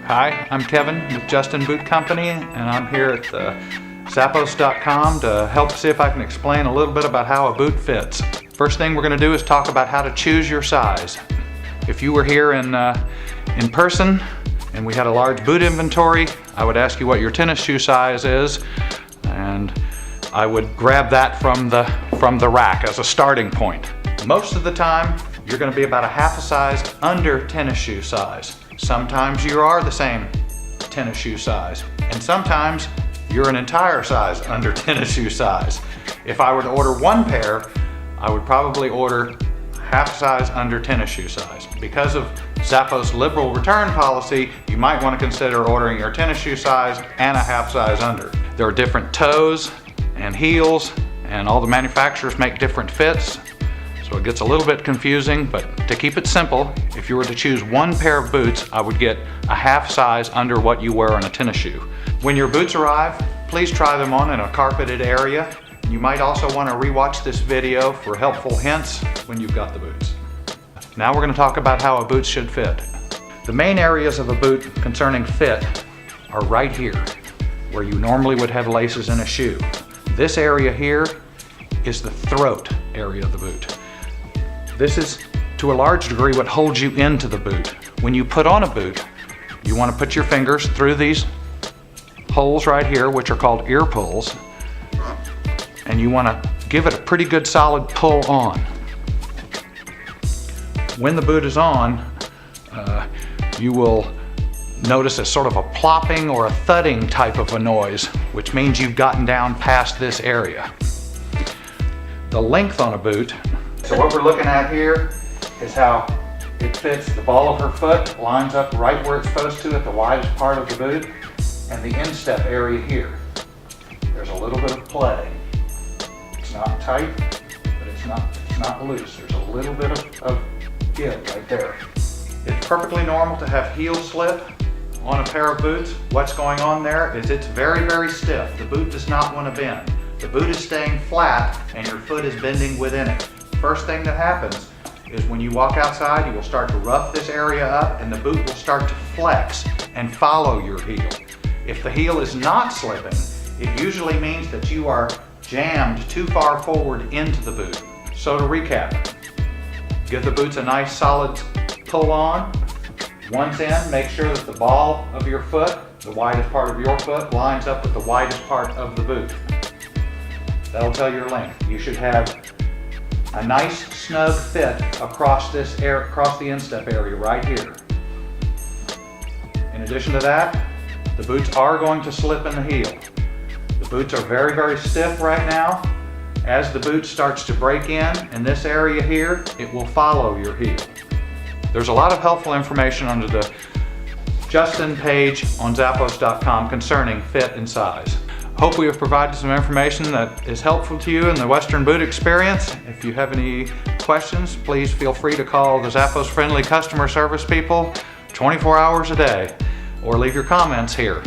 Hi, I'm Kevin with Justin Boot Company, and I'm here at Zappos.com to help see if I can explain a little bit about how a boot fits. First thing we're going to do is talk about how to choose your size. If you were here in person and we had a large boot inventory, I would ask you what your tennis shoe size is, and I would grab that from the rack as a starting point. Most of the time, you're going to be about a half a size under tennis shoe size. Sometimes you are the same tennis shoe size, and sometimes you're an entire size under tennis shoe size. If I were to order one pair, I would probably order half size under tennis shoe size. Because of Zappos' liberal return policy, you might want to consider ordering your tennis shoe size and a half size under. There are different toes and heels, and all the manufacturers make different fits. So it gets a little bit confusing, but to keep it simple, if you were to choose one pair of boots, I would get a half size under what you wear on a tennis shoe. When your boots arrive, please try them on in a carpeted area. You might also want to rewatch this video for helpful hints when you've got the boots. Now we're going to talk about how a boot should fit. The main areas of a boot concerning fit are right here, where you normally would have laces in a shoe. This area here is the throat area of the boot. This is, to a large degree, what holds you into the boot. When you put on a boot, you want to put your fingers through these holes right here, which are called ear pulls, and you want to give it a pretty good solid pull on. When the boot is on, you will notice a sort of a plopping or a thudding type of a noise, which means you've gotten down past this area. The length on a boot, so what we're looking at here is how it fits. The ball of her foot lines up right where it's supposed to at the widest part of the boot, and the instep area here. There's a little bit of play. It's not tight, but it's not loose. There's a little bit of give right there. It's perfectly normal to have heel slip on a pair of boots. What's going on there is it's very, very stiff. The boot does not want to bend. The boot is staying flat and your foot is bending within it. First thing that happens is when you walk outside, you will start to rough this area up and the boot will start to flex and follow your heel. If the heel is not slipping, it usually means that you are jammed too far forward into the boot. So to recap, give the boots a nice solid pull on. Once in, make sure that the ball of your foot, the widest part of your foot, lines up with the widest part of the boot. That'll tell your length. You should have a nice snug fit across the instep area right here. In addition to that, the boots are going to slip in the heel. The boots are very, very stiff right now. As the boot starts to break in this area here, it will follow your heel. There's a lot of helpful information under the Justin page on Zappos.com concerning fit and size. Hope we have provided some information that is helpful to you in the Western boot experience. If you have any questions, please feel free to call the Zappos friendly customer service people 24 hours a day, or leave your comments here.